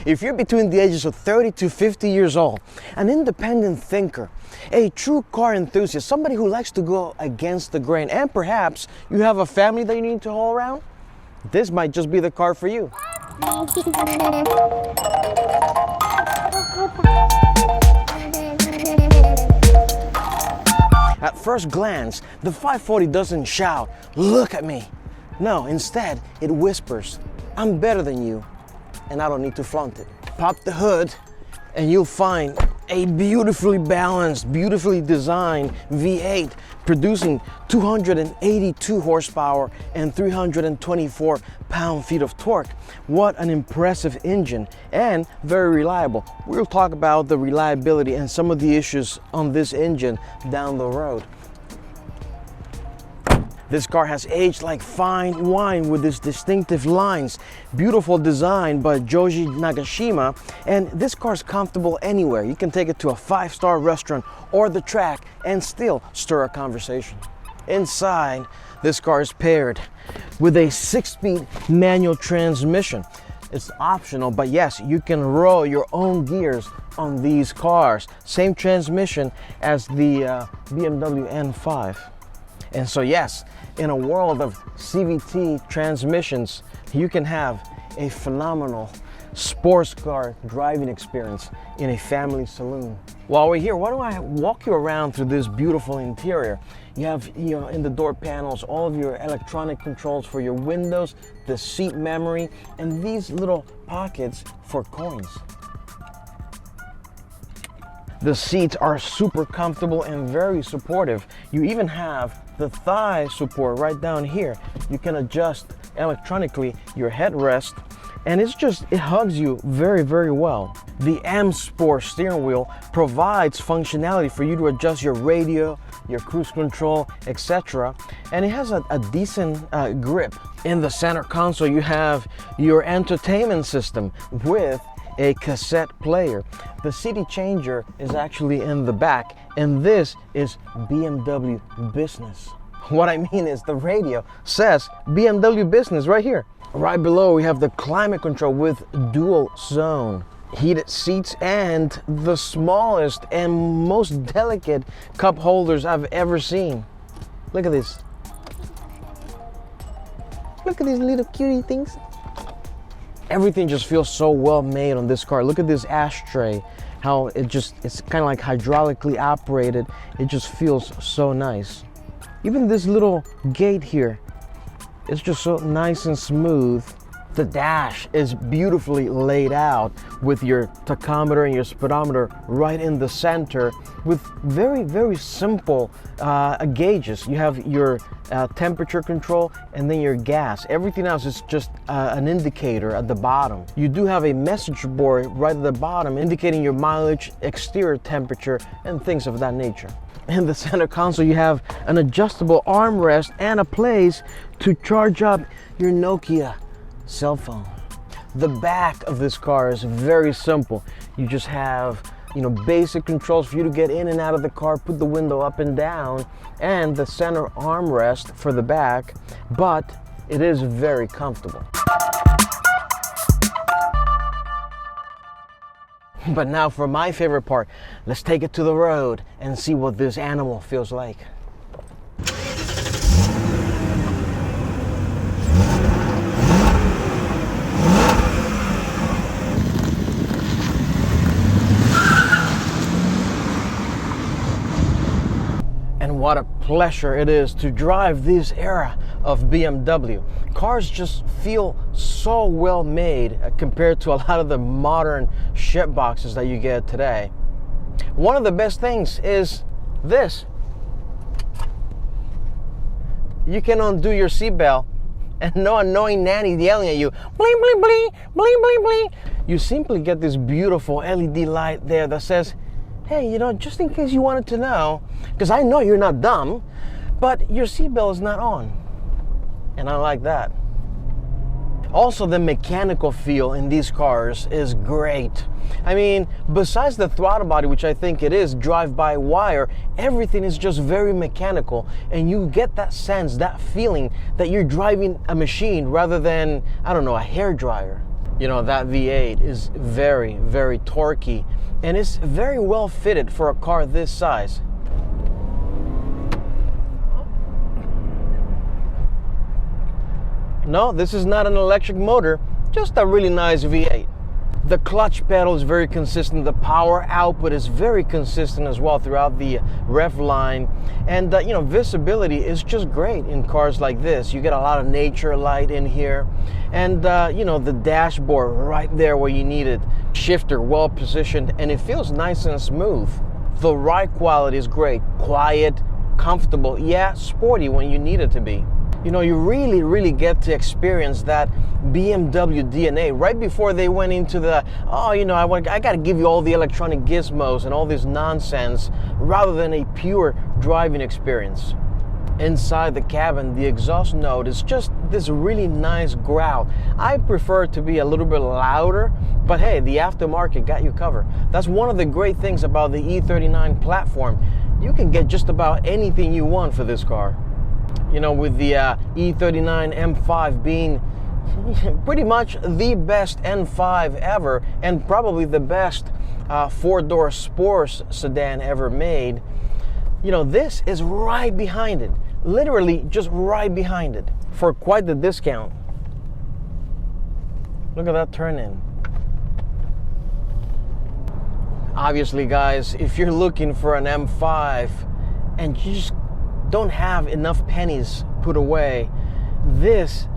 If you're between the ages of 30 to 50 years old, an independent thinker, a true car enthusiast, somebody who likes to go against the grain, and perhaps you have a family that you need to haul around, this might just be the car for you. At first glance, the 540 doesn't shout, "Look at me." No, instead, it whispers, "I'm better than you, and I don't need to flaunt it." Pop the hood, and you'll find a beautifully balanced, beautifully designed V8 producing 282 horsepower and 324 pound-feet of torque. What an impressive engine, and very reliable. We'll talk about the reliability and some of the issues on this engine down the road. This car has aged like fine wine with its distinctive lines. Beautiful design by Joji Nagashima, and this car is comfortable anywhere. You can take it to a 5-star restaurant or the track and still stir a conversation. Inside, this car is paired with a 6-speed manual transmission. It's optional, but yes, you can roll your own gears on these cars. Same transmission as the BMW M5. And so yes, in a world of CVT transmissions, you can have a phenomenal sports car driving experience in a family saloon. While we're here, why don't I walk you around through this beautiful interior? You have, in the door panels, all of your electronic controls for your windows, the seat memory, and these little pockets for coins. The seats are super comfortable and very supportive. You even have the thigh support right down here. You can adjust electronically your headrest, and it hugs you very, very well. The M Sport steering wheel provides functionality for you to adjust your radio, your cruise control, etc. And it has a decent grip. In the center console, you have your entertainment system with a cassette player. The CD changer is actually in the back, and this is BMW Business. What I mean is the radio says BMW Business right here. Right below, we have the climate control with dual zone, heated seats, and the smallest and most delicate cup holders I've ever seen. Look at this. Look at these little cutie things. Everything just feels so well made on this car. Look at this ashtray, how it's kind of like hydraulically operated. It just feels so nice. Even this little gate here, it's just so nice and smooth. The dash is beautifully laid out with your tachometer and your speedometer right in the center with very, very simple gauges. You have your temperature control and then your gas. Everything else is just an indicator at the bottom. You do have a message board right at the bottom indicating your mileage, exterior temperature, and things of that nature. In the center console, you have an adjustable armrest and a place to charge up your Nokia cell phone. The back of this car is very simple. You just have, basic controls for you to get in and out of the car, put the window up and down, and the center armrest for the back, but it is very comfortable. But now for my favorite part, let's take it to the road and see what this animal feels like. What a pleasure it is to drive this era of BMW. Cars just feel so well made compared to a lot of the modern shit boxes that you get today. One of the best things is this. You can undo your seatbelt and no annoying nanny yelling at you, bling, bling, bling, bling, bling, bling. You simply get this beautiful LED light there that says, hey, just in case you wanted to know, because I know you're not dumb, but your seatbelt is not on. And I like that. Also, the mechanical feel in these cars is great. I mean, besides the throttle body, which I think it is drive-by-wire, everything is just very mechanical, and you get that sense, that feeling that you're driving a machine rather than, I don't know, a hairdryer. You know, that V8 is very, very torquey, and it's very well fitted for a car this size. No, this is not an electric motor, just a really nice V8. The clutch pedal is very consistent. The power output is very consistent as well throughout the rev line. And you know, visibility is just great in cars like this. You get a lot of nature light in here. And you know, the dashboard right there where you need it. Shifter well positioned, and it feels nice and smooth. The ride quality is great. Quiet, comfortable, yeah, sporty when you need it to be. You know, you really get to experience that BMW DNA right before they went into the, oh, you know, I got to give you all the electronic gizmos and all this nonsense, rather than a pure driving experience. Inside the cabin, the exhaust note is just this really nice growl. I prefer it to be a little bit louder, but hey, the aftermarket got you covered. That's one of the great things about the E39 platform. You can get just about anything you want for this car. You know, with the E39 M5 being pretty much the best N5 ever, and probably the best four-door sports sedan ever made, you know, this is right behind it. Literally just right behind it for quite the discount. Look at that turn in. Obviously, guys, if you're looking for an M5 and you just don't have enough pennies put away, this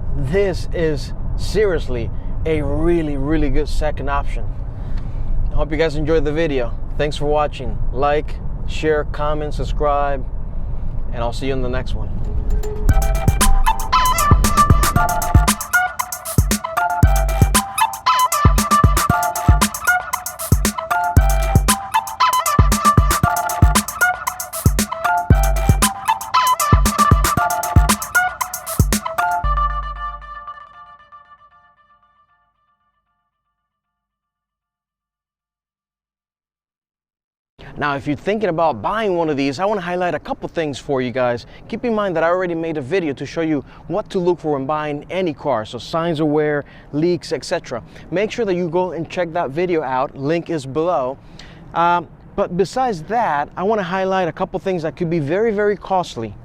is seriously a really good second option. I hope you guys enjoyed the video. Thanks for watching. Like, share, comment, subscribe, and I'll see you in the next one. Now, if you're thinking about buying one of these, I want to highlight a couple things for you guys. Keep in mind that I already made a video to show you what to look for when buying any car, so signs of wear, leaks, etc. Make sure that you go and check that video out. Link is below. But besides that, I want to highlight a couple things that could be very costly.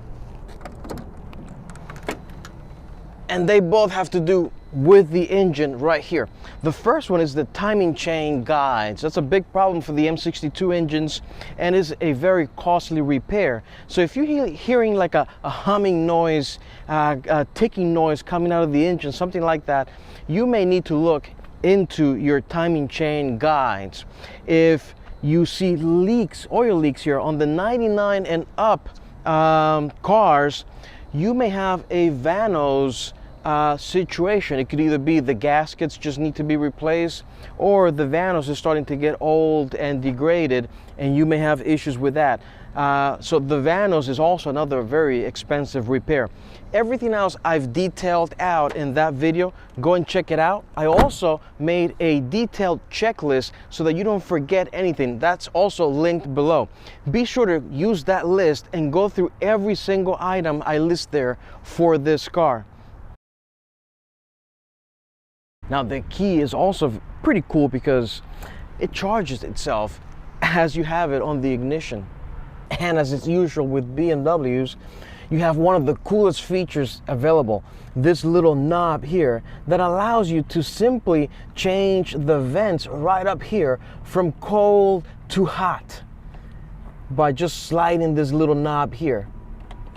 And they both have to do with the engine right here. The first one is the timing chain guides. That's a big problem for the M62 engines and is a very costly repair. So if you're hearing like a humming noise, a ticking noise coming out of the engine, something like that, you may need to look into your timing chain guides. If you see leaks, oil leaks here on the 99 and up cars, you may have a Vanos situation. It could either be the gaskets just need to be replaced, or the Vanos is starting to get old and degraded, and you may have issues with that. So the Vanos is also another very expensive repair. Everything else I've detailed out in that video. Go and check it out. I also made a detailed checklist so that you don't forget anything. That's also linked below. Be sure to use that list and go through every single item I list there for this car. Now, the key is also pretty cool because it charges itself as you have it on the ignition. And as is usual with BMWs, you have one of the coolest features available, this little knob here that allows you to simply change the vents right up here from cold to hot by just sliding this little knob here.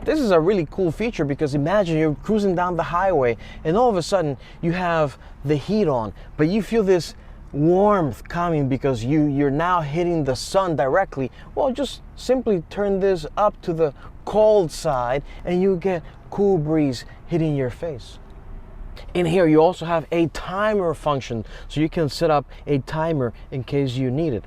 This is a really cool feature because imagine you're cruising down the highway and all of a sudden you have the heat on, but you feel this warmth coming because you're now hitting the sun directly. Well, just simply turn this up to the cold side and you get cool breeze hitting your face. In here you also have a timer function, so you can set up a timer in case you need it.